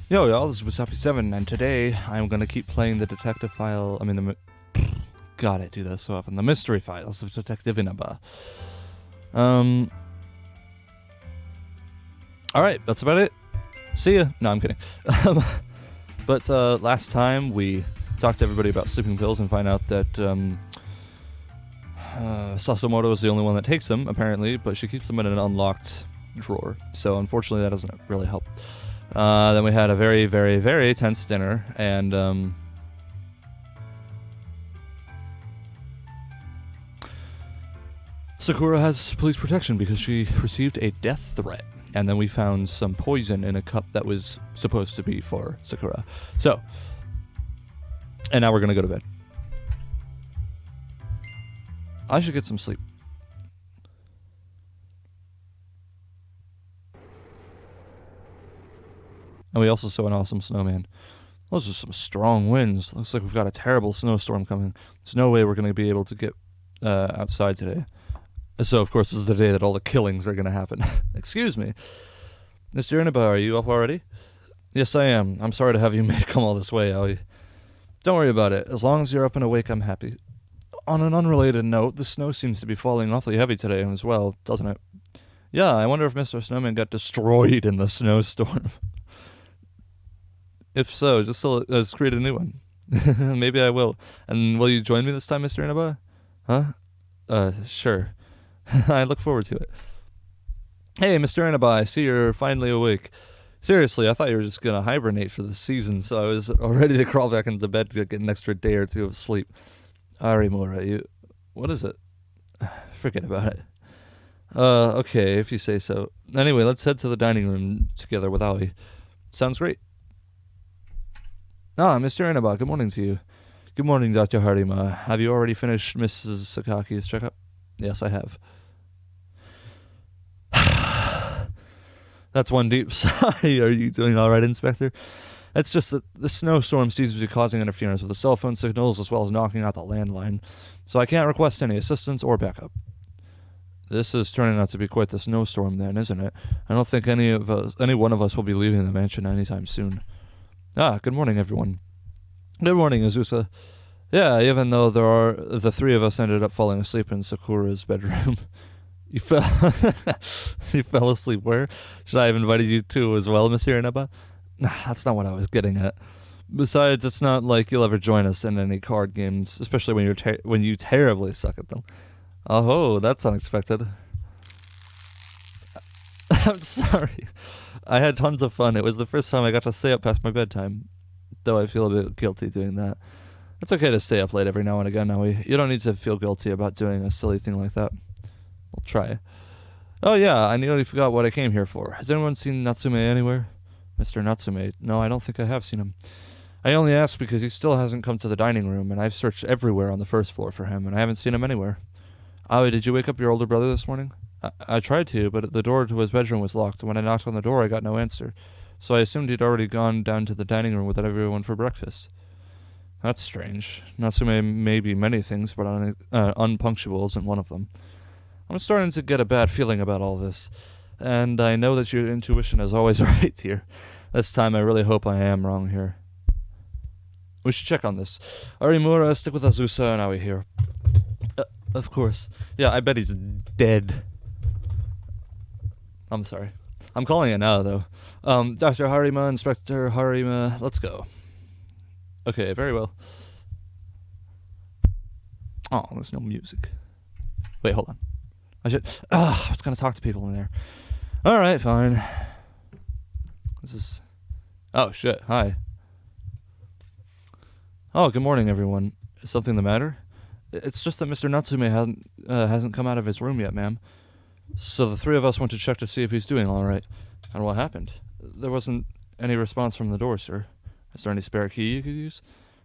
Yo, y'all, this is Wasabi7, and today I'm gonna keep playing the detective file. God, I do that so often. The mystery files of Detective Inaba. Alright, that's about it. See ya. No, I'm kidding. But last time we talked to everybody about sleeping pills and find out that Sasimoto is the only one that takes them, apparently, but she keeps them in an unlocked drawer. So unfortunately that doesn't really help. Then we had a very, very, very tense dinner, and Sakura has police protection because she received a death threat. And then we found some poison in a cup that was supposed to be for Sakura. So, and now we're gonna go to bed. I should get some sleep. And we also saw an awesome snowman. Those are some strong winds. Looks like we've got a terrible snowstorm coming. There's no way we're going to be able to get outside today. So, of course, this is the day that all the killings are going to happen. Excuse me. Mr. Inaba, are you up already? Yes, I am. I'm sorry to have you come all this way, Aoi. Don't worry about it. As long as you're up and awake, I'm happy. On an unrelated note, the snow seems to be falling awfully heavy today as well, doesn't it? Yeah, I wonder if Mr. Snowman got destroyed in the snowstorm. If so, just create a new one. Maybe I will. And will you join me this time, Mr. Inaba? Huh? Sure. I look forward to it. Hey, Mr. Inaba, I see you're finally awake. Seriously, I thought you were just gonna hibernate for the season, so I was all ready to crawl back into bed to get an extra day or two of sleep. Arimura, what is it? Forget about it. Okay, if you say so. Anyway, let's head to the dining room together with Aoi. Sounds great. Ah, Mr. Inaba, good morning to you. Good morning, Dr. Harima. Have you already finished Mrs. Sakaki's checkup? Yes, I have. That's one deep sigh. Are you doing all right, Inspector? It's just that the snowstorm seems to be causing interference with the cell phone signals as well as knocking out the landline, so I can't request any assistance or backup. This is turning out to be quite the snowstorm then, isn't it? I don't think any one of us will be leaving the mansion anytime soon. Ah, good morning, everyone. Good morning, Azusa. Yeah, even though the three of us ended up falling asleep in Sakura's bedroom. You fell asleep where? Should I have invited you to as well, Mr. Inaba? Nah, that's not what I was getting at. Besides, it's not like you'll ever join us in any card games, especially when you terribly suck at them. Oh, that's unexpected. I'm sorry. I had tons of fun. It was the first time I got to stay up past my bedtime, though I feel a bit guilty doing that. It's okay to stay up late every now and again, Aoi. You don't need to feel guilty about doing a silly thing like that. I'll try. Oh yeah, I nearly forgot what I came here for. Has anyone seen Natsume anywhere? Mr. Natsume? No, I don't think I have seen him. I only asked because he still hasn't come to the dining room, and I've searched everywhere on the first floor for him, and I haven't seen him anywhere. Aoi, did you wake up your older brother this morning? I tried to, but the door to his bedroom was locked, and when I knocked on the door, I got no answer. So I assumed he'd already gone down to the dining room with everyone for breakfast. That's strange. Natsume may be many things, but unpunctual isn't one of them. I'm starting to get a bad feeling about all this, and I know that your intuition is always right here. This time I really hope I am wrong here. We should check on this. Arimura, stick with Azusa and Aoi here. Of course. Yeah, I bet he's dead. I'm sorry. I'm calling it now, though. Dr. Harima, Inspector Harima, let's go. Okay, very well. Oh, there's no music. Wait, hold on. I was gonna talk to people in there. Alright, fine. This is... Oh, shit, hi. Oh, good morning, everyone. Is something the matter? It's just that Mr. Natsume hasn't come out of his room yet, ma'am. So the three of us went to check to see if he's doing alright. And what happened? There wasn't any response from the door, sir. Is there any spare key you could use?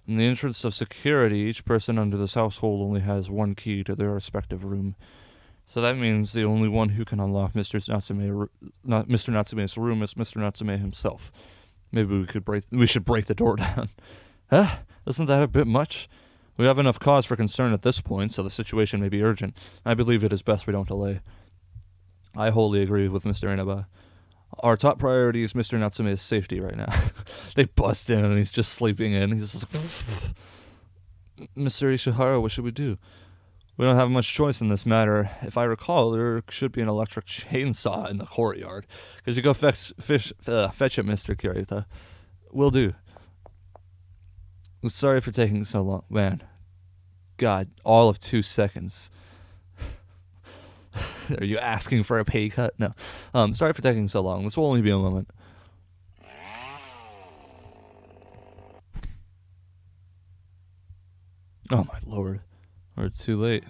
In the interest of security, each person under this household only has one key to their respective room. So that means the only one who can unlock Mr. Natsume's room is Mr. Natsume himself. Maybe we should break the door down. Huh? Isn't that a bit much? We have enough cause for concern at this point, so the situation may be urgent. I believe it is best we don't delay. I wholly agree with Mr. Inaba. Our top priority is Mr. Natsume's safety right now. They bust in and he's just sleeping in. He's just like, Mr. Ishihara, what should we do? We don't have much choice in this matter. If I recall, there should be an electric chainsaw in the courtyard. Could you go fetch it, Mr. Kirita? Will do. Sorry for taking so long. Man. God, all of 2 seconds. Are you asking for a pay cut? No. Sorry for taking so long. This will only be a moment. Oh my lord. Or it's too late.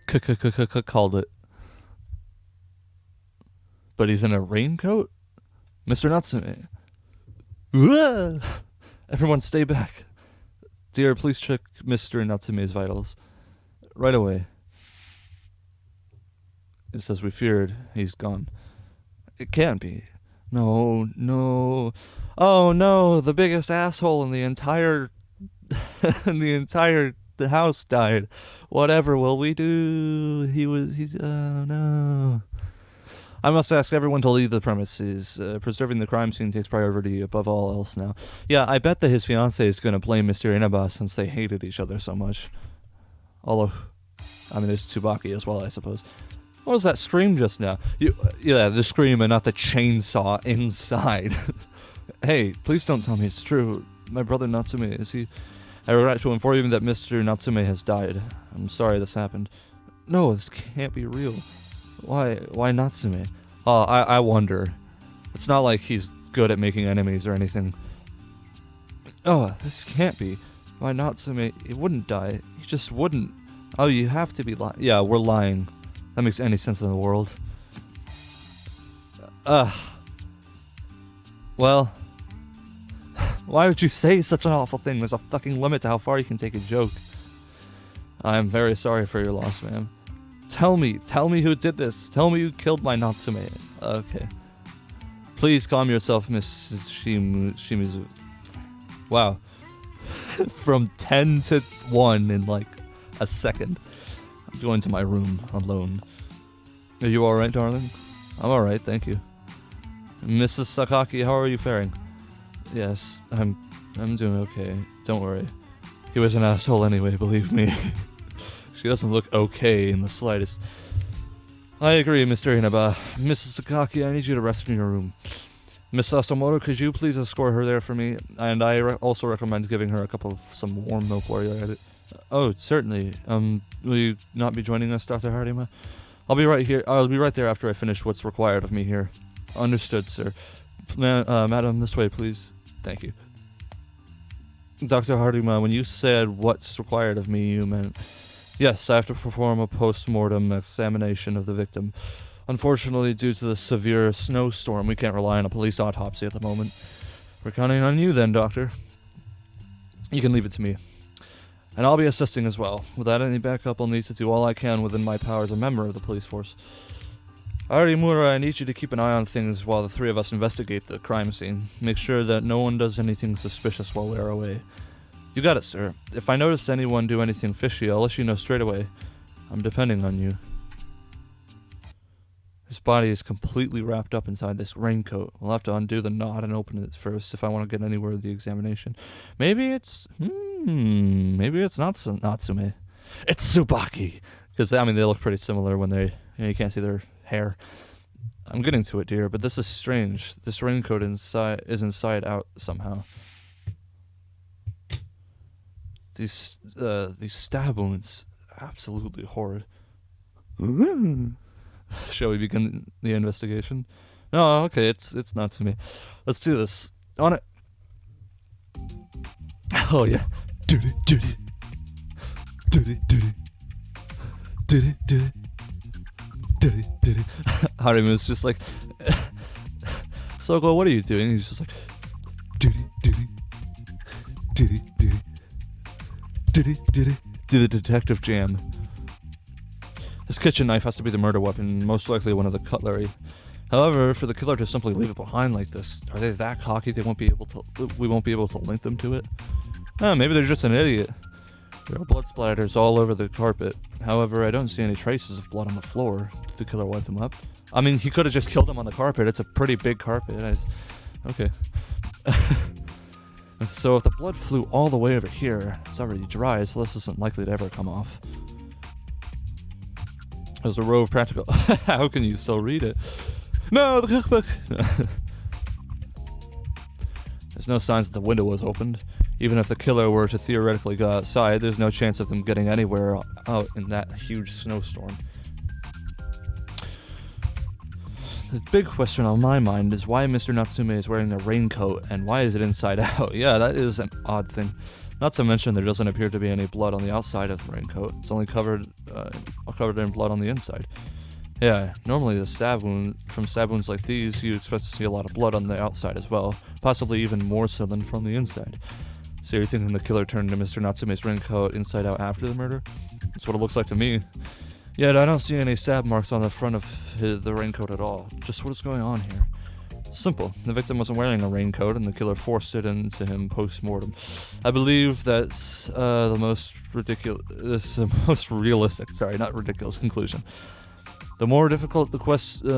Called it. But he's in a raincoat? Mr. Natsume. Everyone stay back. Dear, please check Mr. Natsume's vitals. Right away. It says we feared he's gone. It can't be. No, no. Oh no, the biggest asshole in the entire the house died. Whatever will we do? He's oh no. I must ask everyone to leave the premises. Preserving the crime scene takes priority above all else now. Yeah, I bet that his fiancée is going to blame Mr. Inaba since they hated each other so much. Although, I mean, there's Tsubaki as well, I suppose. What was that scream just now? Yeah, the scream and not the chainsaw inside. Hey, please don't tell me it's true. My brother Natsume, is he... I regret to inform you that Mr. Natsume has died. I'm sorry this happened. No, this can't be real. Why Natsume? Oh, I wonder. It's not like he's good at making enemies or anything. Oh, this can't be. Why Natsume? He wouldn't die. He just wouldn't. Oh, you have to be lying. Yeah, we're lying. That makes any sense in the world. Well, why would you say such an awful thing? There's a fucking limit to how far you can take a joke. I'm very sorry for your loss, ma'am. Tell me who did this. Tell me who killed my Natsume. Okay. Please calm yourself, Miss Shimizu. Wow. From 10 to 1 in like a second. I'm going to my room alone. Are you alright, darling? I'm alright, thank you. Mrs. Sakaki, how are you faring? Yes, I'm doing okay. Don't worry. He was an asshole anyway, believe me. She doesn't look okay in the slightest. I agree, Mr. Inaba. Mrs. Sakaki, I need you to rest in your room. Miss Sasamoto, could you please escort her there for me? And I also recommend giving her a cup of some warm milk while you're at it. Oh, certainly. Will you not be joining us, Dr. Harima? I'll be right here. I'll be right there after I finish what's required of me here. Understood, sir. Madam, this way, please. Thank you. Dr. Harima, when you said what's required of me, you meant... Yes, I have to perform a post-mortem examination of the victim. Unfortunately, due to the severe snowstorm, we can't rely on a police autopsy at the moment. We're counting on you then, Doctor. You can leave it to me. And I'll be assisting as well. Without any backup, I'll need to do all I can within my power as a member of the police force. Arimura, I need you to keep an eye on things while the three of us investigate the crime scene. Make sure that no one does anything suspicious while we're away. You got it, sir. If I notice anyone do anything fishy, I'll let you know straight away. I'm depending on you. His body is completely wrapped up inside this raincoat. We'll have to undo the knot and open it first if I want to get anywhere with the examination. Maybe it's... maybe it's not Natsume. It's Tsubaki! Because, I mean, they look pretty similar when they... you can't see their hair. I'm getting to it, dear, but this is strange. This raincoat is inside out somehow. These stab wounds, absolutely horrid. Shall we begin the investigation? No, okay, it's Natsume. Let's do this. On it. Oh yeah. Duty, duty. Duty, duty. Duty, duty. Duty, duty. Harimu's just like, Soko, what are you doing? He's just like, duty, duty. Duty, duty. Duty, duty. Do the detective jam. This kitchen knife has to be the murder weapon, most likely one of the cutlery. However, for the killer to simply leave it behind like this, are they that cocky we won't be able to link them to it? Maybe they're just an idiot. There are blood splatters all over the carpet. However, I don't see any traces of blood on the floor. Did the killer wipe them up? I mean, he could have just killed him on the carpet. It's a pretty big carpet. Okay. So if the blood flew all the way over here, it's already dry, so this isn't likely to ever come off. There's a row of practical... How can you still read it? No, the cookbook! There's no signs that the window was opened. Even if the killer were to theoretically go outside, there's no chance of them getting anywhere out in that huge snowstorm. The big question on my mind is why Mr. Natsume is wearing a raincoat, and why is it inside out? Yeah, that is an odd thing. Not to mention there doesn't appear to be any blood on the outside of the raincoat. It's only covered in blood on the inside. Yeah, normally from stab wounds like these, you expect to see a lot of blood on the outside as well, possibly even more so than from the inside. So you're thinking the killer turned Mr. Natsume's raincoat inside out after the murder? That's what it looks like to me. Yet I don't see any stab marks on the front of the raincoat at all. Just what is going on here? Simple. The victim wasn't wearing a raincoat, and the killer forced it into him post-mortem. I believe that's the most realistic. Sorry, not ridiculous conclusion. The more difficult question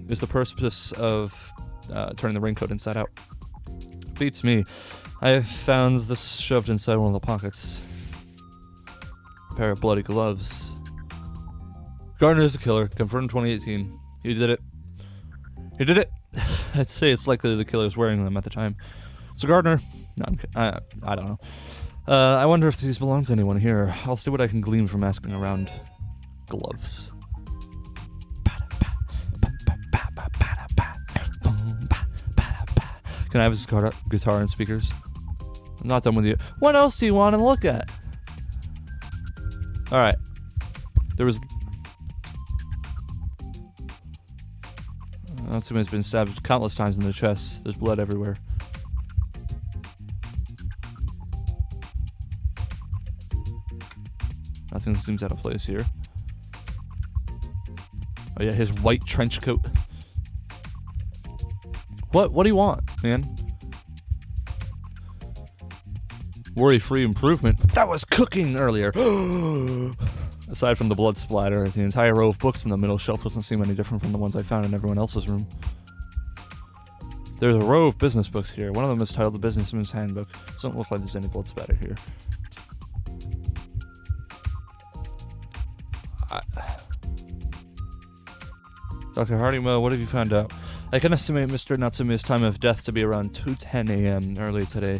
is the purpose of turning the raincoat inside out. Beats me. I found this shoved inside one of the pockets. A pair of bloody gloves. Gardner is the killer, confirmed 2018. He did it. He did it! I'd say it's likely the killer was wearing them at the time. So Gardner... No, I don't know. I wonder if these belong to anyone here. I'll see what I can glean from asking around. Gloves. Can I have his guitar and speakers? I'm not done with you. What else do you want to look at? Alright. There was... Natsume has been stabbed countless times in the chest. There's blood everywhere. Nothing seems out of place here. Oh yeah, his white trench coat. What do you want, man? Worry-free improvement. That was cooking earlier. Aside from the blood splatter, the entire row of books in the middle shelf doesn't seem any different from the ones I found in everyone else's room. There's a row of business books here. One of them is titled The Businessman's Handbook. Doesn't look like there's any blood splatter here. Dr. Hardyma, what have you found out? I can estimate Mr. Natsume's time of death to be around 2:10 a.m. early today.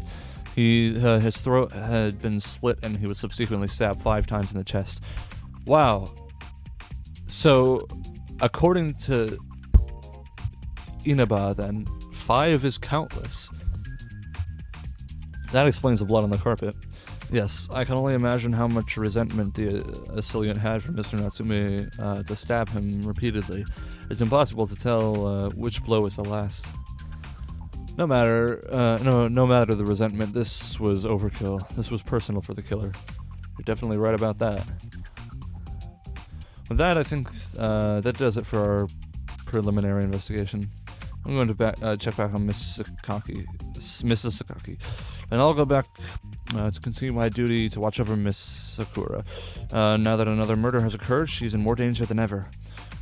His throat had been slit and he was subsequently stabbed 5 times in the chest. Wow. So, according to Inaba, then, 5 is countless. That explains the blood on the carpet. Yes, I can only imagine how much resentment the assailant had for Mr. Natsume to stab him repeatedly. It's impossible to tell which blow was the last. No matter the resentment, this was overkill. This was personal for the killer. You're definitely right about that. With that, I think that does it for our preliminary investigation. I'm going to check back on Mrs. Sakaki, and I'll go back to continue my duty to watch over Miss Sakura. Now that another murder has occurred, she's in more danger than ever.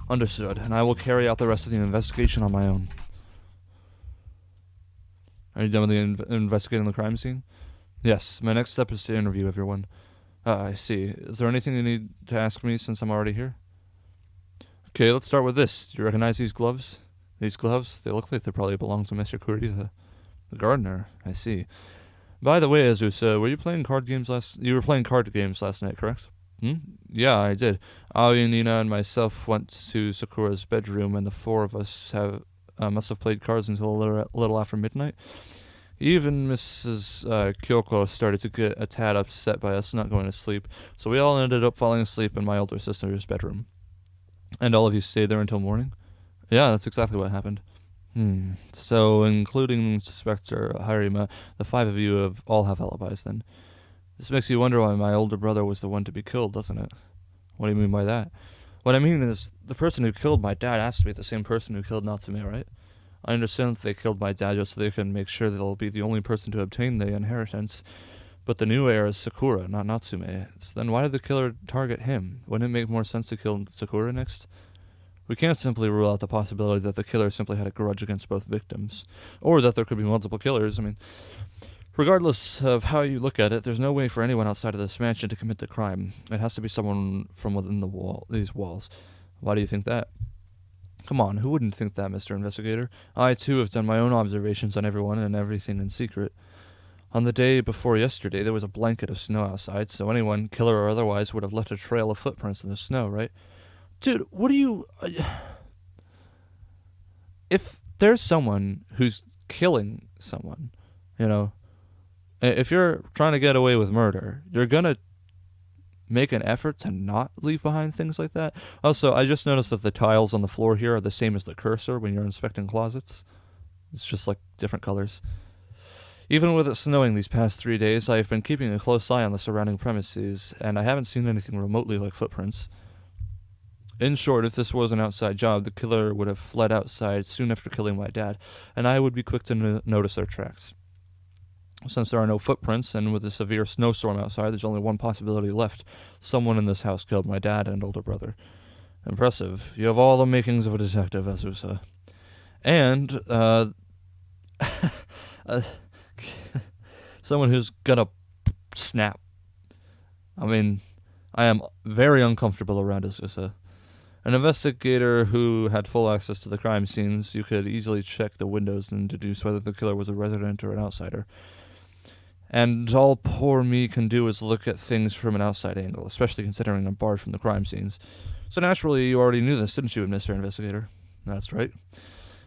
Understood, and I will carry out the rest of the investigation on my own. Are you done with investigating the crime scene? Yes, my next step is to interview everyone. I see. Is there anything you need to ask me since I'm already here? Okay, let's start with this. Do you recognize these gloves? These gloves? They look like they probably belong to Mr. Kurita, the gardener. I see. By the way, Azusa, were you playing card games You were playing card games last night, correct? Yeah, I did. Aoi, Nina, and myself went to Sakura's bedroom, and the 4 of us must have played cards until a little after midnight. Even Mrs. Kyoko started to get a tad upset by us not going to sleep, so we all ended up falling asleep in my older sister's bedroom. And all of you stayed there until morning? Yeah, that's exactly what happened. So, including Inspector Harima, the 5 of you all have alibis then. This makes you wonder why my older brother was the one to be killed, doesn't it? What do you mean by that? What I mean is, the person who killed my dad has to be the same person who killed Natsume, right? I understand that they killed my dad just so they can make sure they'll be the only person to obtain the inheritance. But the new heir is Sakura, not Natsume. So then why did the killer target him? Wouldn't it make more sense to kill Sakura next? We can't simply rule out the possibility that the killer simply had a grudge against both victims, or that there could be multiple killers. I mean, regardless of how you look at it, there's no way for anyone outside of this mansion to commit the crime. It has to be someone from within these walls. Why do you think that? Come on, who wouldn't think that, Mr. Investigator? I, too, have done my own observations on everyone and everything in secret. On the day before yesterday, there was a blanket of snow outside, so anyone, killer or otherwise, would have left a trail of footprints in the snow, right? Dude, what do you... if there's someone who's killing someone, you know, if you're trying to get away with murder, you're gonna make an effort to not leave behind things like that. Also, I just noticed that the tiles on the floor here are the same as the cursor when you're inspecting closets. It's just like different colors. Even with it snowing these past 3 days, I have been keeping a close eye on the surrounding premises, and I haven't seen anything remotely like footprints. In short, if this was an outside job, the killer would have fled outside soon after killing my dad, and I would be quick to notice their tracks. Since there are no footprints, and with a severe snowstorm outside, there's only one possibility left. Someone in this house killed my dad and older brother. Impressive. You have all the makings of a detective, Azusa. And, someone who's gonna snap. I mean, I am very uncomfortable around Azusa. An investigator who had full access to the crime scenes, you could easily check the windows and deduce whether the killer was a resident or an outsider. And all poor me can do is look at things from an outside angle, especially considering I'm barred from the crime scenes. So naturally, you already knew this, didn't you, Mr. Investigator? That's right.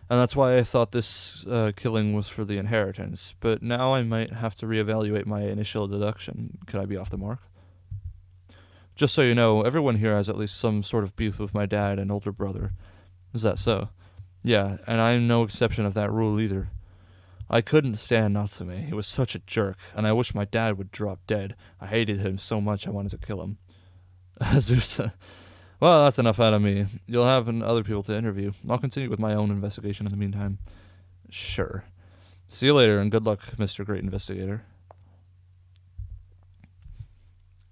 And that's why I thought this killing was for the inheritance. But now I might have to reevaluate my initial deduction. Could I be off the mark? Just so you know, everyone here has at least some sort of beef with my dad and older brother. Is that so? Yeah, and I'm no exception of that rule either. I couldn't stand Natsume. He was such a jerk, and I wish my dad would drop dead. I hated him so much I wanted to kill him. Azusa. Well, that's enough out of me. You'll have other people to interview. I'll continue with my own investigation in the meantime. Sure. See you later, and good luck, Mr. Great Investigator.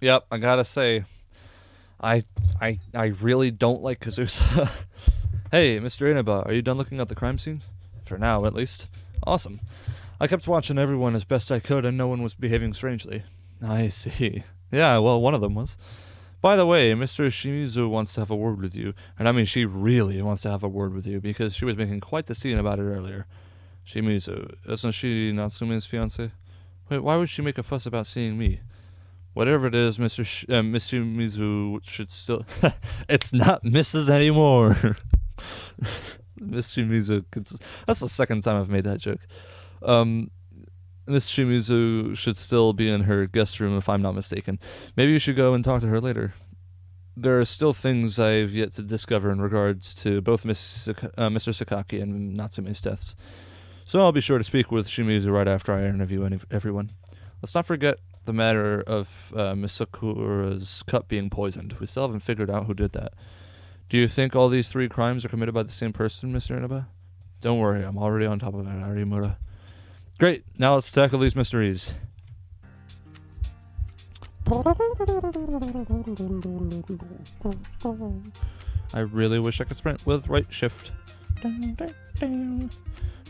Yep, I gotta say, I really don't like Kazusa. Hey, Mr. Inaba, are you done looking at the crime scene? For now, at least. Awesome. I kept watching everyone as best I could, and no one was behaving strangely. I see. Yeah, well, one of them was. By the way, Mr. Shimizu wants to have a word with you, and I mean she really wants to have a word with you, because she was making quite the scene about it earlier. Shimizu, isn't she Natsume's fiancé? Wait, why would she make a fuss about seeing me? Whatever it is, Miss Shimizu should still... It's not Mrs. anymore. Miss Shimizu... That's the second time I've made that joke. Miss Shimizu should still be in her guest room if I'm not mistaken. Maybe you should go and talk to her later. There are still things I've yet to discover in regards to both Mr. Sakaki and Natsume's deaths. So I'll be sure to speak with Shimizu right after I interview everyone. Let's not forget the matter of Miss Sakura's cup being poisoned. We still haven't figured out who did that. Do you think all these 3 crimes are committed by the same person, Mr. Inaba? Don't worry, I'm already on top of it, Arimura. Great, now let's tackle these mysteries. I really wish I could sprint with right shift.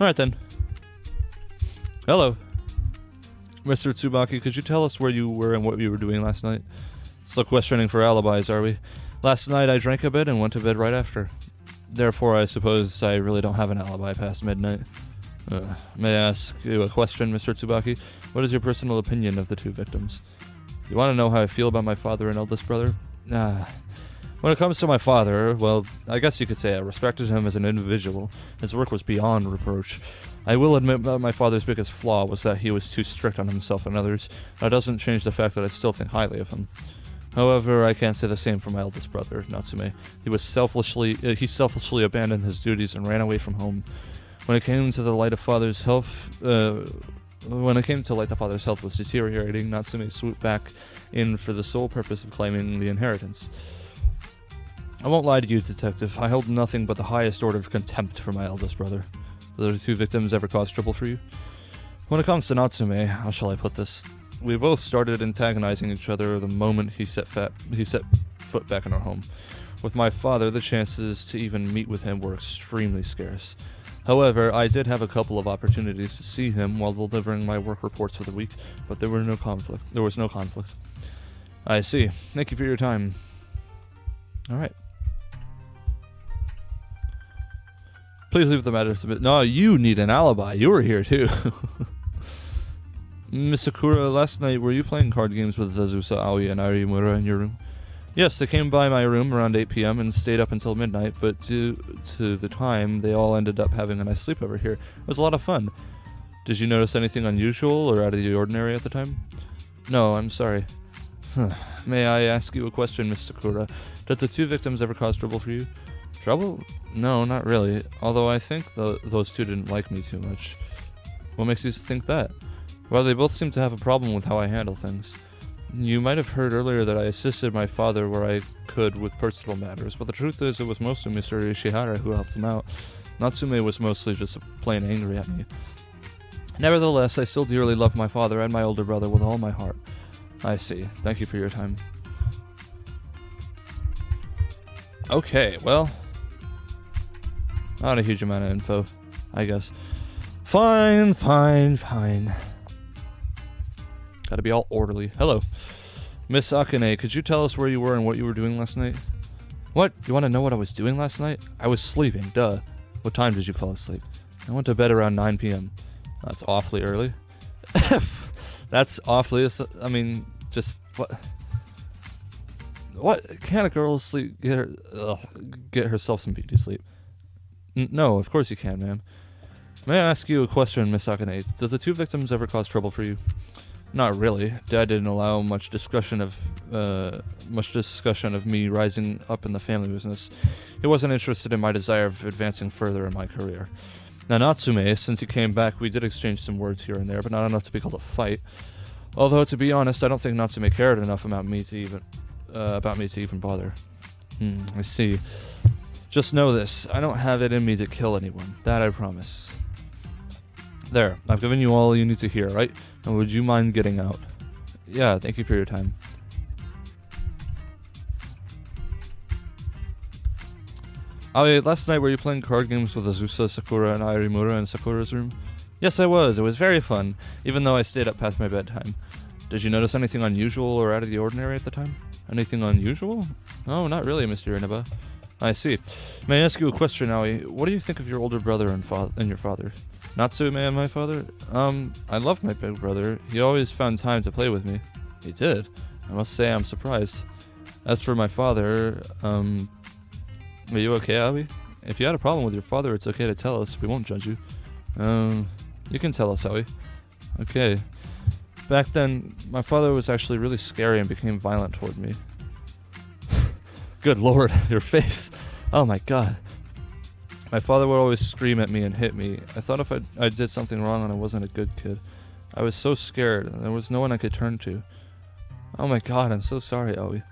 Alright then. Hello. Mr. Tsubaki, could you tell us where you were and what you were doing last night? Still questioning for alibis, are we? Last night I drank a bit and went to bed right after. Therefore, I suppose I really don't have an alibi past midnight. May I ask you a question, Mr. Tsubaki? What is your personal opinion of the 2 victims? You want to know how I feel about my father and eldest brother? When it comes to my father, well, I guess you could say I respected him as an individual. His work was beyond reproach. I will admit that my father's biggest flaw was that he was too strict on himself and others. That doesn't change the fact that I still think highly of him. However, I can't say the same for my eldest brother, Natsume. He selfishly abandoned his duties and ran away from home. When it came to light the father's health was deteriorating, Natsume swooped back in for the sole purpose of claiming the inheritance. I won't lie to you, detective. I hold nothing but the highest order of contempt for my eldest brother. Did the 2 victims ever cause trouble for you? When it comes to Natsume, how shall I put this? We both started antagonizing each other the moment he set foot back in our home. With my father, the chances to even meet with him were extremely scarce. However, I did have a couple of opportunities to see him while delivering my work reports for the week, but there was no conflict. I see. Thank you for your time. Alright. Please leave the matter to me. No, you need an alibi. You were here too. Miss Sakura, last night were you playing card games with Azusa, Aoi, and Arimura in your room? Yes, they came by my room around 8 p.m. and stayed up until midnight, but due to the time, they all ended up having a nice sleepover here. It was a lot of fun. Did you notice anything unusual or out of the ordinary at the time? No, I'm sorry. May I ask you a question, Miss Sakura? Did the two victims ever cause trouble for you? Trouble? No, not really. Although I think those two didn't like me too much. What makes you think that? Well, they both seem to have a problem with how I handle things. You might have heard earlier that I assisted my father where I could with personal matters, but the truth is it was mostly Mr. Ishihara who helped him out. Natsume was mostly just plain angry at me. Nevertheless, I still dearly love my father and my older brother with all my heart. I see. Thank you for your time. Okay, well, not a huge amount of info, I guess. Fine. Gotta be all orderly. Hello. Miss Akane, could you tell us where you were and what you were doing last night? What? You want to know what I was doing last night? I was sleeping, duh. What time did you fall asleep? I went to bed around 9 p.m. That's awfully early. That's awfully... I mean, just... What? Can't a girl sleep... Get herself some beauty sleep? No, of course you can, ma'am. May I ask you a question, Miss Akane? Did the two victims ever cause trouble for you? Not really. Dad didn't allow much discussion of me rising up in the family business. He wasn't interested in my desire of advancing further in my career. Now Natsume, since he came back, we did exchange some words here and there, but not enough to be called a fight. Although, to be honest, I don't think Natsume cared enough about me to even bother. I see. Just know this, I don't have it in me to kill anyone. That I promise. There, I've given you all you need to hear, right? And would you mind getting out? Yeah, thank you for your time. Oh, last night were you playing card games with Azusa, Sakura, and Arimura in Sakura's room? Yes, I was. It was very fun, even though I stayed up past my bedtime. Did you notice anything unusual or out of the ordinary at the time? Anything unusual? Oh, not really, Mr. Inaba. I see. May I ask you a question, Aoi? What do you think of your older brother and your father? Natsume and my father? I loved my big brother. He always found time to play with me. He did? I must say I'm surprised. As for my father, are you okay, Aoi? If you had a problem with your father, it's okay to tell us. We won't judge you. You can tell us, Aoi. Okay. Back then, my father was actually really scary and became violent toward me. Good lord, your face. Oh my god. My father would always scream at me and hit me. I thought if I did something wrong and I wasn't a good kid. I was so scared, and there was no one I could turn to. Oh my god, I'm so sorry, Aoi.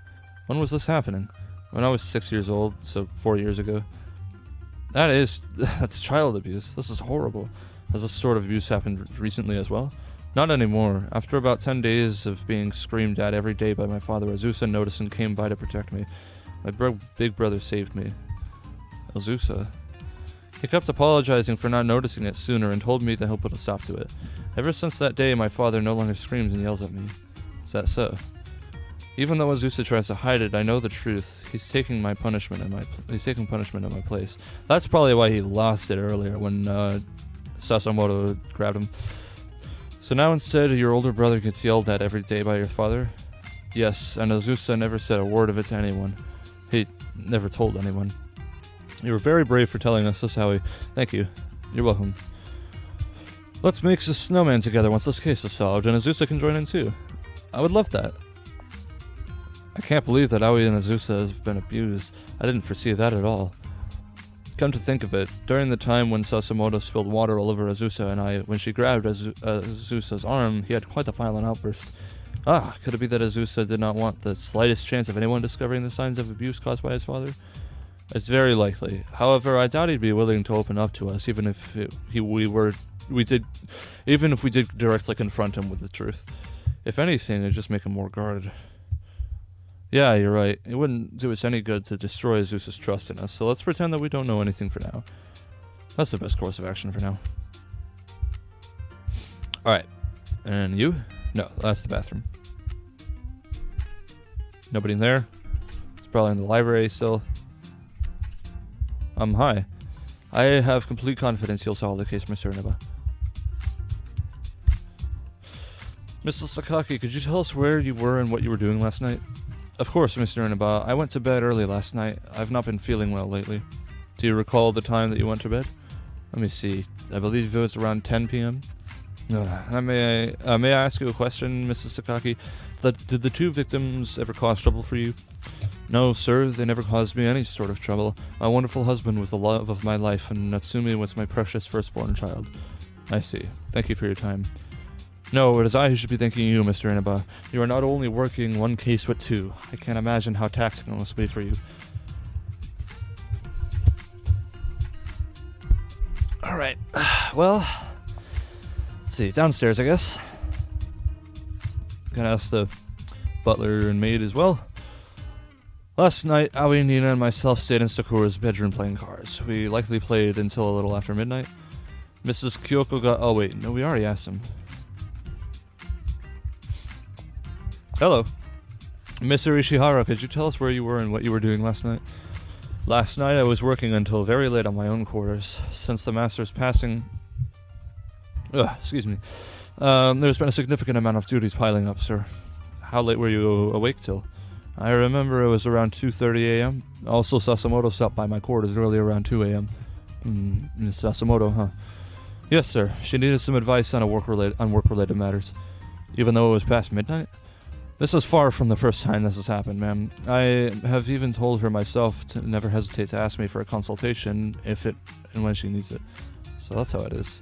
When was this happening? When I was 6 years old, so 4 years ago. That's child abuse. This is horrible. Has this sort of abuse happened recently as well? Not anymore. After about 10 days of being screamed at every day by my father, Azusa noticed and came by to protect me. My big brother saved me. Azusa? He kept apologizing for not noticing it sooner and told me to help put a stop to it. Ever since that day, my father no longer screams and yells at me. Is that so? Even though Azusa tries to hide it, I know the truth. He's taking punishment in my place. That's probably why he lost it earlier when Sasamoto grabbed him. So now instead, your older brother gets yelled at every day by your father? Yes, and Azusa never said a word of it to anyone. He never told anyone. You were very brave for telling us this, Howie. Thank you. You're welcome. Let's make a snowman together once this case is solved, and Azusa can join in too. I would love that. I can't believe that Aoi and Azusa have been abused. I didn't foresee that at all. Come to think of it, during the time when Sasamoto spilled water all over Azusa and I, when she grabbed Azusa's arm, he had quite a violent outburst. Could it be that Azusa did not want the slightest chance of anyone discovering the signs of abuse caused by his father? It's very likely. However, I doubt he'd be willing to open up to us, even if we did directly confront him with the truth. If anything, it'd just make him more guarded. Yeah, you're right. It wouldn't do us any good to destroy Zeus's trust in us, so let's pretend that we don't know anything for now. That's the best course of action for now. Alright. And you? No, that's the bathroom. Nobody in there? It's probably in the library still. Hi. I have complete confidence you'll solve the case, Mr. Inaba. Mr. Sakaki, could you tell us where you were and what you were doing last night? Of course, Mr. Inaba. I went to bed early last night. I've not been feeling well lately. Do you recall the time that you went to bed? Let me see. I believe it was around 10 p.m. May I ask you a question, Mrs. Sakaki? Did the two victims ever cause trouble for you? No, sir, they never caused me any sort of trouble. My wonderful husband was the love of my life, and Natsumi was my precious firstborn child. I see. Thank you for your time. No, it is I who should be thanking you, Mr. Inaba. You are not only working one case, but two. I can't imagine how taxing it must be for you. Alright, well, let's see, downstairs, I guess. Gonna ask the butler and maid as well. Last night, Aoi, Nina, and myself stayed in Sakura's bedroom playing cards. We likely played until a little after midnight. Mrs. Kyoko got... Oh, wait. No, we already asked him. Hello. Mr. Ishihara, could you tell us where you were and what you were doing last night? Last night, I was working until very late on my own quarters. Since the master's passing... excuse me. There's been a significant amount of duties piling up, sir. How late were you awake till? I remember it was around 2:30 a.m. Also, Sasimoto stopped by my quarters early around 2 a.m. Miss Sasimoto, huh? Yes, sir. She needed some advice on work-related matters. Even though it was past midnight? This is far from the first time this has happened, ma'am. I have even told her myself to never hesitate to ask me for a consultation if it and when she needs it. So that's how it is.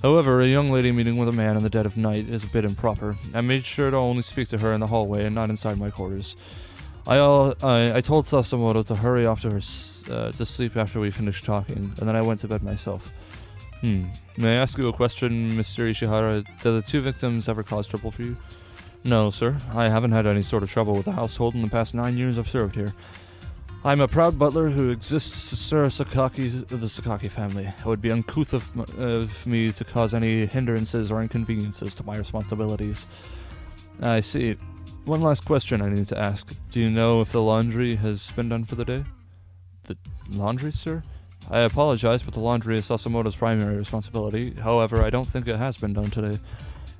However, a young lady meeting with a man in the dead of night is a bit improper. I made sure to only speak to her in the hallway and not inside my quarters. I told Sasimoto to hurry off to sleep after we finished talking, and then I went to bed myself. May I ask you a question, Mr. Ishihara? Did the two victims ever cause trouble for you? No, sir. I haven't had any sort of trouble with the household in the past 9 years I've served here. I'm a proud butler who exists to serve the Sakaki family. It would be uncouth of me to cause any hindrances or inconveniences to my responsibilities. I see. One last question I need to ask. Do you know if the laundry has been done for the day? The laundry, sir? I apologize, but the laundry is Sasimoto's primary responsibility. However, I don't think it has been done today.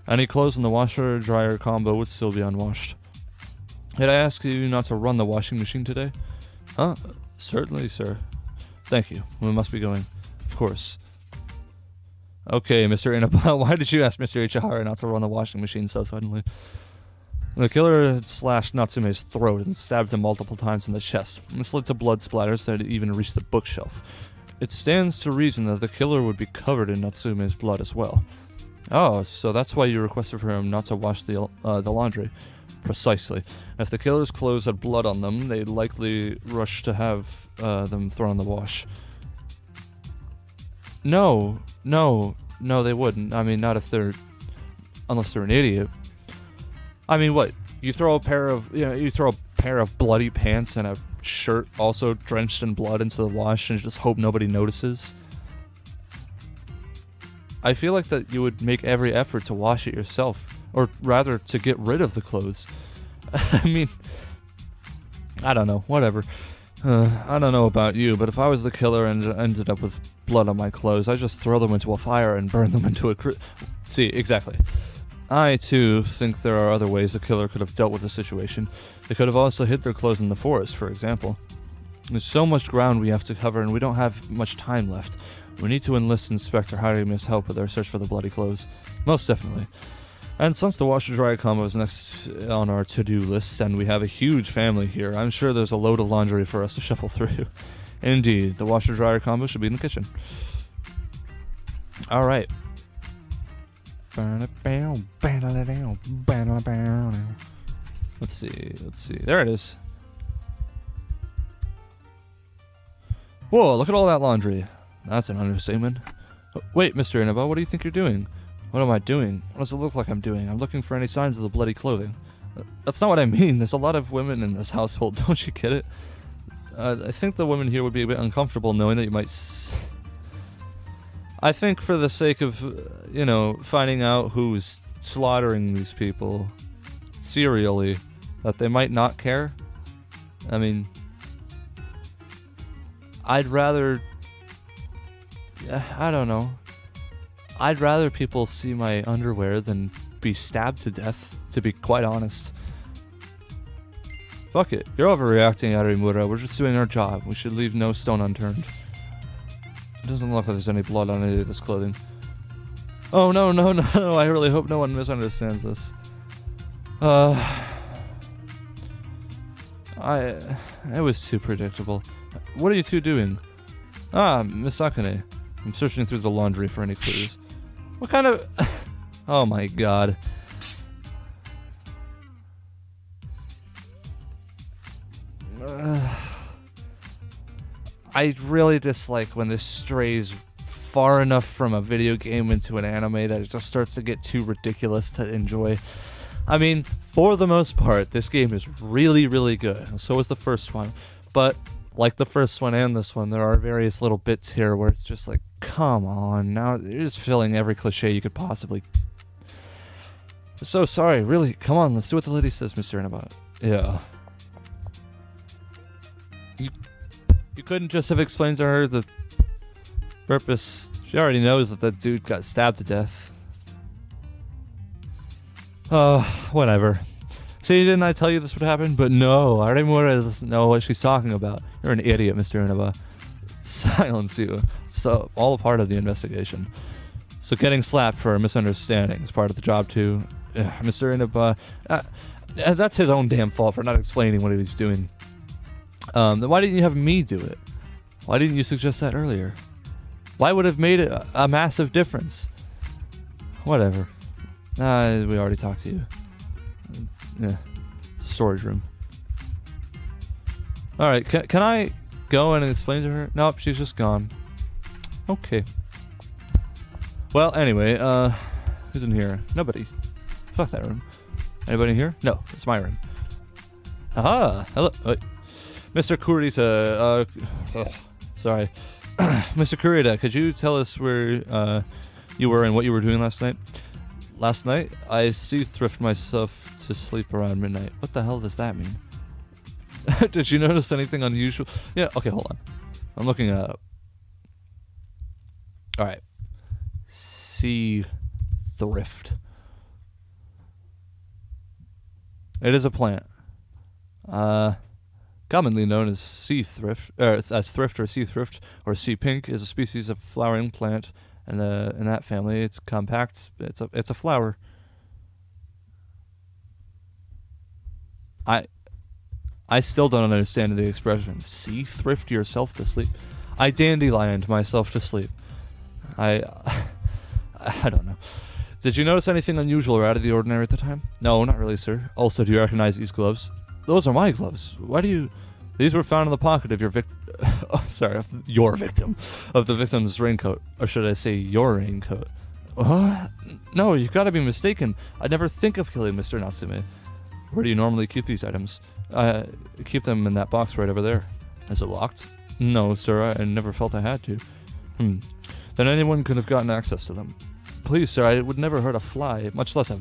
Any clothes in the washer-dryer combo would still be unwashed. Did I ask you not to run the washing machine today? Huh? Certainly, sir. Thank you. We must be going. Of course. Okay, Mr. Inaba, why did you ask Mr. Ichihara not to run the washing machine so suddenly? The killer had slashed Natsume's throat and stabbed him multiple times in the chest. This led to blood splatters that had even reached the bookshelf. It stands to reason that the killer would be covered in Natsume's blood as well. Oh, so that's why you requested for him not to wash the laundry. Precisely. If the killer's clothes had blood on them, they'd likely rush to have them thrown in the wash. No, they wouldn't. I mean, not if unless they're an idiot. I mean, what? You throw a pair of bloody pants and a shirt also drenched in blood into the wash and just hope nobody notices? I feel like that you would make every effort to wash it yourself. Or rather, to get rid of the clothes. I mean, I don't know, whatever. I don't know about you, but if I was the killer and ended up with blood on my clothes, I'd just throw them into a fire and burn them into a See, exactly. I, too, think there are other ways the killer could have dealt with the situation. They could have also hid their clothes in the forest, for example. There's so much ground we have to cover, and we don't have much time left. We need to enlist Inspector Harima's help with our search for the bloody clothes. Most definitely. And since the washer-dryer combo is next on our to-do list, and we have a huge family here, I'm sure there's a load of laundry for us to shuffle through. Indeed, the washer-dryer combo should be in the kitchen. Alright. Let's see. There it is. Whoa, look at all that laundry. That's an understatement. Wait, Mr. Inaba, what do you think you're doing? What am I doing? What does it look like I'm doing? I'm looking for any signs of the bloody clothing. That's not what I mean. There's a lot of women in this household. Don't you get it? I think the women here would be a bit uncomfortable knowing that you might... I think for the sake of, finding out who's slaughtering these people serially, that they might not care. I mean, I'd rather... I don't know. I'd rather people see my underwear than be stabbed to death, to be quite honest. Fuck it. You're overreacting, Arimura. We're just doing our job. We should leave no stone unturned. It doesn't look like there's any blood on any of this clothing. Oh, no. I really hope no one misunderstands this. It was too predictable. What are you two doing? Miss Akane. I'm searching through the laundry for any clues. What kind of... Oh my god. I really dislike when this strays far enough from a video game into an anime that it just starts to get too ridiculous to enjoy. I mean, for the most part, this game is really, really good, and so is the first one. But, like the first one and this one, there are various little bits here where it's just like, come on, now you're just filling every cliche you could possibly... So sorry, really, come on, let's do what the lady says, Mr. Inaba. Yeah. You couldn't just have explained to her the purpose. She already knows that that dude got stabbed to death. Whatever. See, didn't I tell you this would happen? But no, Arimura doesn't know what she's talking about. You're an idiot, Mr. Inaba. Silence you. So, all a part of the investigation. So getting slapped for a misunderstanding is part of the job too. Mr. Inaba, that's his own damn fault for not explaining what he was doing. Then why didn't you have me do it? Why didn't you suggest that earlier? Why would have made it a massive difference? Whatever. We already talked to you. Yeah. Storage room. Alright, can I go and explain to her? Nope, she's just gone. Okay. Well, anyway, who's in here? Nobody. Fuck that room. Anybody in here? No, it's my room. Aha! Hello. Wait. Mr. Kurita, sorry. Mr. Kurita, could you tell us where you were and what you were doing last night? Last night, I sea-thrift myself to sleep around midnight. What the hell does that mean? Did you notice anything unusual? Yeah, okay, hold on. I'm looking it up. Alright. Sea-thrift. It is a plant. Commonly known as sea thrift, as thrift or sea thrift, or sea pink, is a species of flowering plant, and in that family, it's compact. It's a flower. I still don't understand the expression. Sea thrift yourself to sleep. I dandelioned myself to sleep. I don't know. Did you notice anything unusual or out of the ordinary at the time? No, not really, sir. Also, do you recognize these gloves? Those are my gloves. Why do you... These were found in the pocket of your your victim. Of the victim's raincoat. Or should I say your raincoat? No, you've got to be mistaken. I'd never think of killing Mr. Natsume. Where do you normally keep these items? I keep them in that box right over there. Is it locked? No, sir, I never felt I had to. Then anyone could have gotten access to them. Please, sir, I would never hurt a fly, much less a...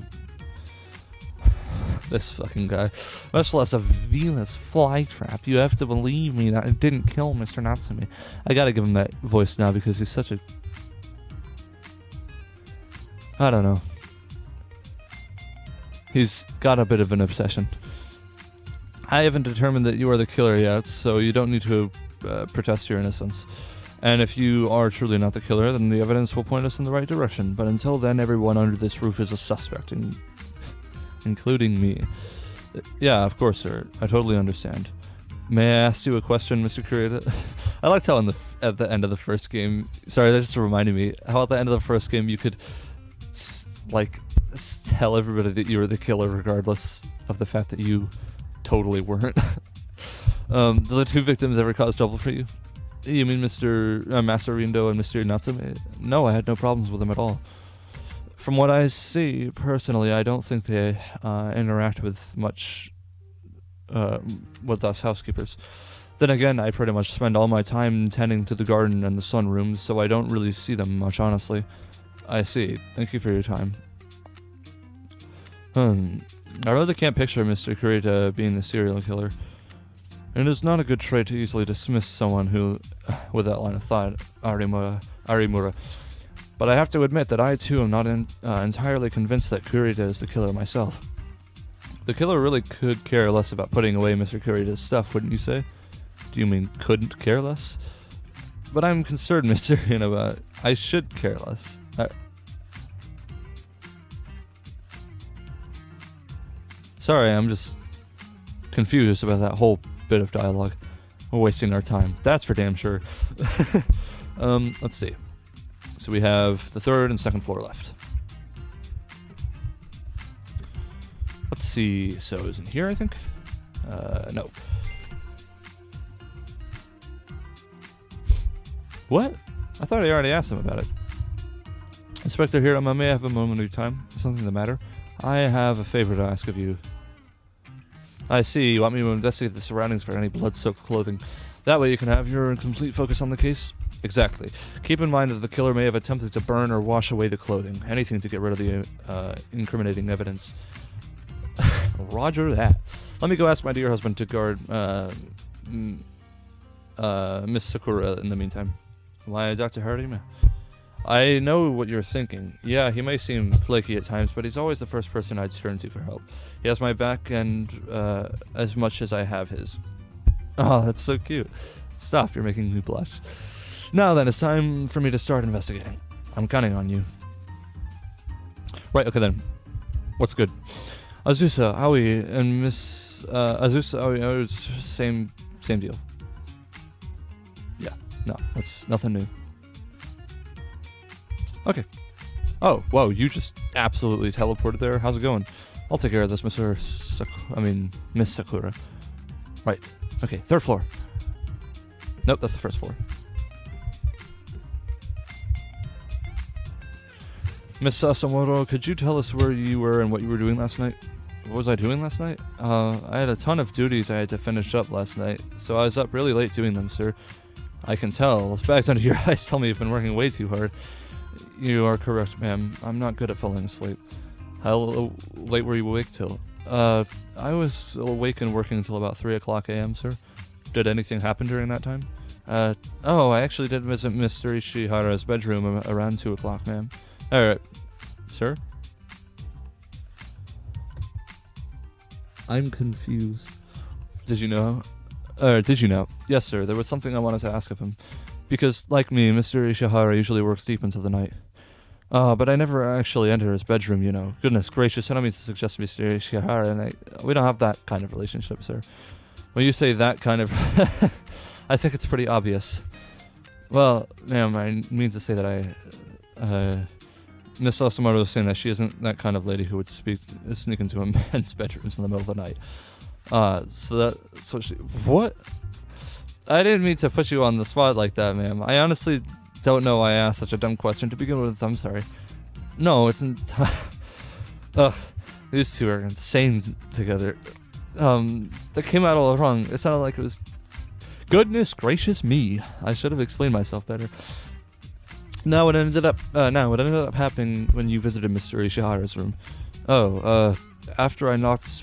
This fucking guy. Much less a Venus flytrap. You have to believe me that I didn't kill Mr. Natsume. I gotta give him that voice now because he's such a... I don't know. He's got a bit of an obsession. I haven't determined that you are the killer yet, so you don't need to protest your innocence. And if you are truly not the killer, then the evidence will point us in the right direction. But until then, everyone under this roof is a suspect, including me. Yeah, of course, sir. I totally understand. May I ask you a question, Mr. Kurita? I liked how at the end of the first game... Sorry, that just reminded me. How at the end of the first game you could, tell everybody that you were the killer regardless of the fact that you totally weren't. Did the two victims ever cause trouble for you? You mean Master Rindo and Mr. Natsume? No, I had no problems with them at all. From what I see, personally, I don't think they interact with much with us housekeepers. Then again, I pretty much spend all my time tending to the garden and the sunroom, so I don't really see them much, honestly. I see. Thank you for your time. I really can't picture Mr. Kurita being the serial killer. It is not a good trait to easily dismiss someone who, with that line of thought, Arimura. But I have to admit that I too am not entirely convinced that Kurita is the killer myself. The killer really could care less about putting away Mr. Kurita's stuff, wouldn't you say? Do you mean couldn't care less? But I'm concerned, Mr. Inaba. I should care less. Sorry, I'm just confused about that whole bit of dialogue. We're wasting our time. That's for damn sure. Let's see. So we have the third and second floor left. Let's see. So is in here, I think? No. What? I thought I already asked him about it. Inspector Hirama, may I have a moment of your time? Is something the matter? I have a favor to ask of you. I see. You want me to investigate the surroundings for any blood-soaked clothing. That way you can have your complete focus on the case? Exactly. Keep in mind that the killer may have attempted to burn or wash away the clothing. Anything to get rid of the incriminating evidence. Roger that. Let me go ask my dear husband to guard Miss Sakura in the meantime. Why, Dr. Hardy? I know what you're thinking. Yeah, he may seem flaky at times, but he's always the first person I'd turn to for help. He has my back and as much as I have his. Oh, that's so cute. Stop, you're making me blush. Now then, it's time for me to start investigating. I'm counting on you. Right, okay then. What's good? Azusa, Aoi, and Miss Azusa, Aoi, same deal. Yeah, no, that's nothing new. Okay. Oh, whoa, you just absolutely teleported there. How's it going? I'll take care of this, Miss Sakura. Right. Okay, third floor. Nope, that's the first floor. Miss Sasamoro, could you tell us where you were and what you were doing last night? What was I doing last night? I had a ton of duties I had to finish up last night, so I was up really late doing them, sir. I can tell. Those bags under your eyes tell me you've been working way too hard. You are correct, ma'am. I'm not good at falling asleep. How late were you awake till? I was awake and working until about 3 o'clock a.m., sir. Did anything happen during that time? Oh, I actually did visit Mr. Ishihara's bedroom around 2 o'clock, ma'am. Alright. Sir? I'm confused. Did you know? Yes, sir. There was something I wanted to ask of him. Because, like me, Mr. Ishihara usually works deep into the night. But I never actually enter his bedroom, you know. Goodness gracious, I don't mean to suggest Mr. Ishihara, and we don't have that kind of relationship, sir. When you say that kind of... I think it's pretty obvious. Well, ma'am, I mean to say that Miss Osamoto was saying that she isn't that kind of lady who would sneak into a man's bedrooms in the middle of the night. So she... What? I didn't mean to put you on the spot like that, ma'am. I honestly don't know why I asked such a dumb question to begin with. I'm sorry. No, it's ugh, these two are insane together. That came out all wrong. It sounded like it was... Goodness gracious me. I should have explained myself better. Now what ended up happening when you visited Mr. Ishihara's room? After I knocked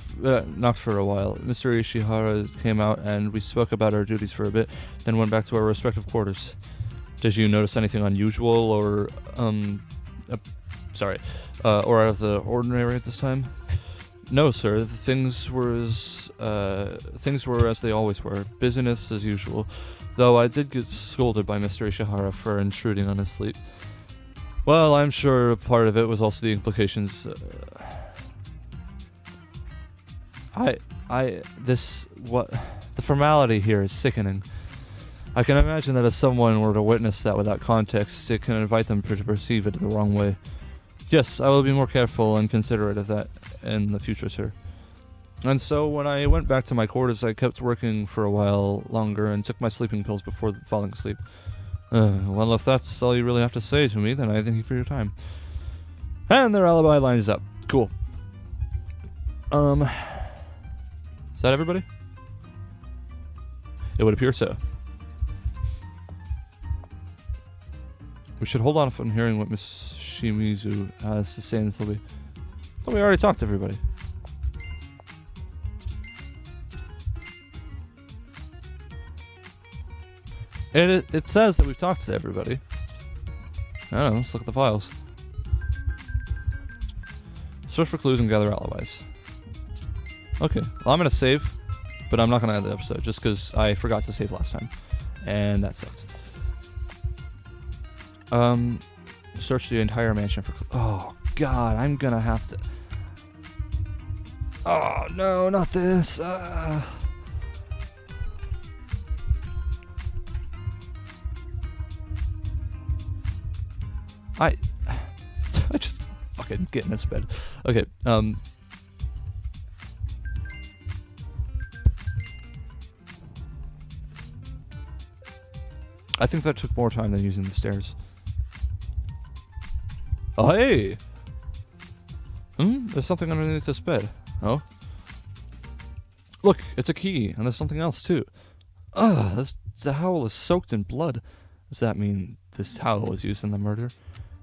for a while, Mr. Ishihara came out and we spoke about our duties for a bit, then went back to our respective quarters. Did you notice anything unusual or out of the ordinary at this time? No, sir. Things were as they always were, business as usual. Though I did get scolded by Mr. Ishihara for intruding on his sleep. Well, I'm sure part of it was also the implications. The formality here is sickening. I can imagine that if someone were to witness that without context, it can invite them to perceive it the wrong way. Yes, I will be more careful and considerate of that in the future, sir. And so when I went back to my quarters, I kept working for a while longer and took my sleeping pills before falling asleep. Well, if that's all you really have to say to me, then I thank you for your time. And their alibi lines up. Cool. Is that everybody? It would appear so. We should hold off on hearing what Miss Shimizu has to say until we... Oh, we already talked to everybody. It says that we've talked to everybody. I don't know, let's look at the files. Search for clues and gather alibis. Okay, well, I'm gonna save, but I'm not gonna end the episode just because I forgot to save last time. And that sucks. Search the entire mansion for... Oh, God, I'm gonna have to... Oh, no, not this. I just fucking get in this bed. Okay, I think that took more time than using the stairs. Oh, hey! There's something underneath this bed. Oh? Look, it's a key, and there's something else, too. The towel is soaked in blood. Does that mean this towel was used in the murder?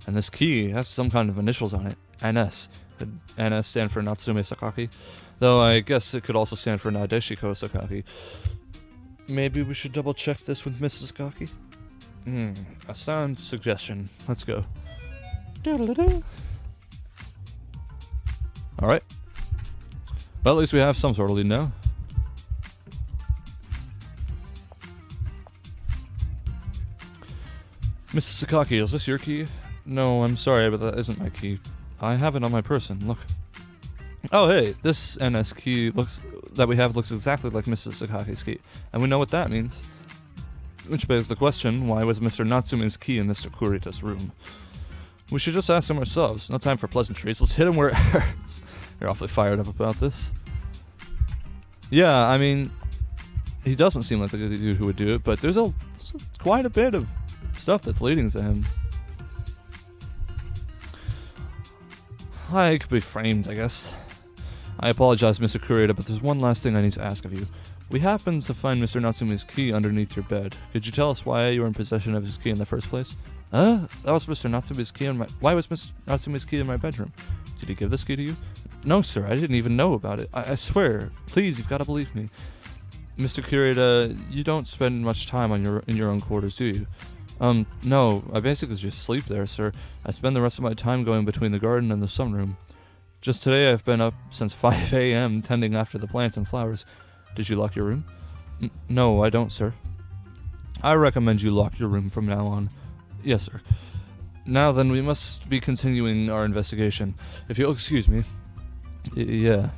And this key has some kind of initials on it. NS. Could NS stand for Natsume Sakaki? Though I guess it could also stand for Nadeshiko Sakaki. Maybe we should double check this with Mrs. Sakaki? A sound suggestion. Let's go. Alright. Well, at least we have some sort of lead now. Mrs. Sakaki, is this your key? No, I'm sorry, but that isn't my key. I have it on my person, look. Oh, hey, this NS key looks exactly like Mrs. Sakaki's key, and we know what that means. Which begs the question, why was Mr. Natsume's key in Mr. Kurita's room? We should just ask him ourselves. No time for pleasantries. Let's hit him where it hurts. You're awfully fired up about this. Yeah, I mean, he doesn't seem like the dude who would do it, but there's quite a bit of stuff that's leading to him. I could be framed, I guess. I apologize, Mr. Kurita, but there's one last thing I need to ask of you. We happened to find Mr. Natsume's key underneath your bed. Could you tell us why you were in possession of his key in the first place? That was Mr. Natsume's key Why was Mr. Natsume's key in my bedroom? Did he give this key to you? No, sir, I didn't even know about it. I swear. Please, you've got to believe me. Mr. Kurita, you don't spend much time in your own quarters, do you? No, I basically just sleep there, sir. I spend the rest of my time going between the garden and the sunroom. Just today I've been up since 5 a.m. tending after the plants and flowers. Did you lock your room? No, I don't, sir. I recommend you lock your room from now on. Yes, sir. Now then, we must be continuing our investigation. If you'll excuse me. Yeah.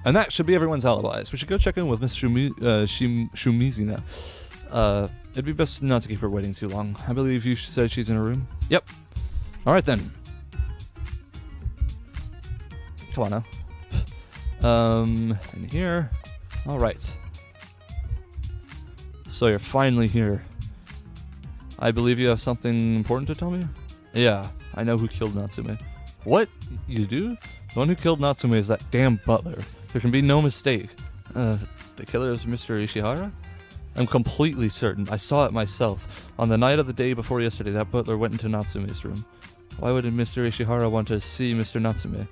And that should be everyone's alibis. We should go check in with Miss Shumizi now. It'd be best not to keep her waiting too long. I believe you said she's in her room? Yep. Alright then. Come on now. In here. Alright. So you're finally here. I believe you have something important to tell me? Yeah, I know who killed Natsume. What? You do? The one who killed Natsume is that damn butler. There can be no mistake. The killer is Mr. Ishihara? I'm completely certain. I saw it myself. On the night of the day before yesterday, that butler went into Natsume's room. Why would Mr. Ishihara want to see Mr. Natsume?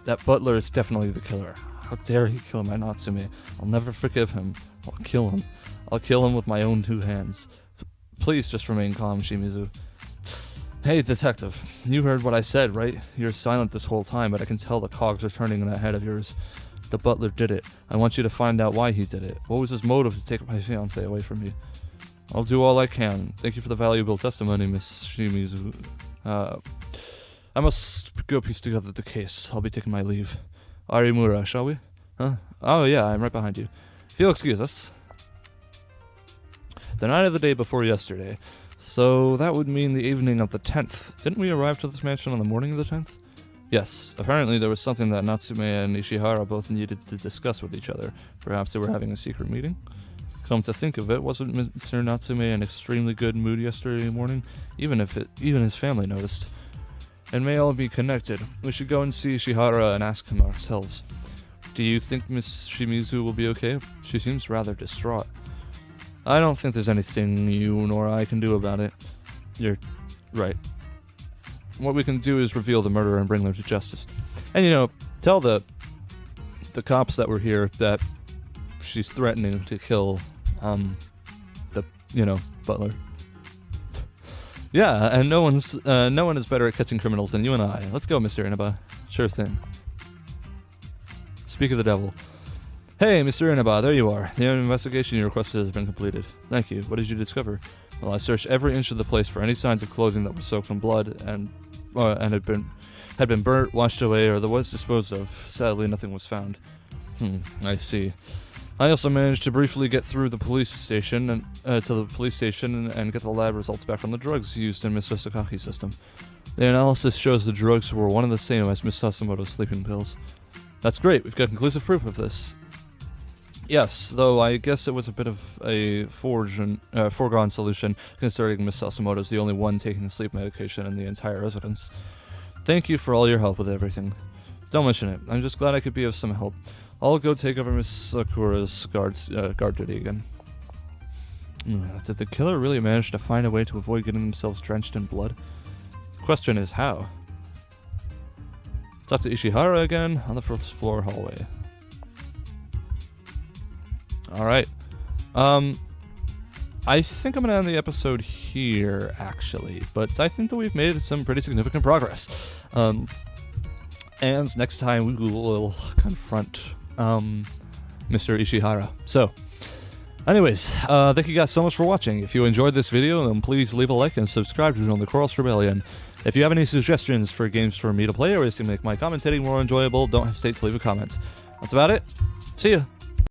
That butler is definitely the killer. How dare he kill my Natsume? I'll never forgive him. I'll kill him. I'll kill him with my own two hands. Please just remain calm, Shimizu. Hey, detective. You heard what I said, right? You're silent this whole time, but I can tell the cogs are turning in that head of yours. The butler did it. I want you to find out why he did it. What was his motive to take my fiancé away from me? I'll do all I can. Thank you for the valuable testimony, Miss Shimizu. I must go piece together the case. I'll be taking my leave. Arimura, shall we? Huh? Oh yeah, I'm right behind you. If you'll excuse us. The night of the day before yesterday. So that would mean the evening of the 10th. Didn't we arrive to this mansion on the morning of the 10th? Yes. Apparently there was something that Natsume and Ishihara both needed to discuss with each other. Perhaps they were having a secret meeting? Come to think of it, wasn't Mr. Natsume in an extremely good mood yesterday morning? Even his family noticed. It may all be connected. We should go and see Ishihara and ask him ourselves. Do you think Miss Shimizu will be okay? She seems rather distraught. I don't think there's anything you nor I can do about it. You're right. What we can do is reveal the murderer and bring them to justice. And, tell the cops that were here that she's threatening to kill, the butler. Yeah, and no one is better at catching criminals than you and I. Let's go, Mr. Inaba. Sure thing. Speak of the devil. Hey, Mr. Inaba, there you are. The investigation you requested has been completed. Thank you. What did you discover? Well, I searched every inch of the place for any signs of clothing that were soaked in blood and had been burnt, washed away, or that was disposed of. Sadly, nothing was found. I see. I also managed to briefly get through the police station and get the lab results back on the drugs used in Miss Sakaki's system. The analysis shows the drugs were one and the same as Miss Sasimoto's sleeping pills. That's great. We've got conclusive proof of this. Yes, though I guess it was a bit of a foregone solution, considering Miss Sasimoto's the only one taking sleep medication in the entire residence. Thank you for all your help with everything. Don't mention it. I'm just glad I could be of some help. I'll go take over Miss Sakura's guard duty again. Did the killer really manage to find a way to avoid getting themselves drenched in blood? The question is how. Talk to Ishihara again on the first floor hallway. Alright. I think I'm going to end the episode here, actually. But I think that we've made some pretty significant progress. And next time we will confront Mr. Ishihara. So, anyways, thank you guys so much for watching. If you enjoyed this video, then please leave a like and subscribe to join the Chorus Rebellion. If you have any suggestions for games for me to play or ways to make my commentating more enjoyable, don't hesitate to leave a comment. That's about it. See ya!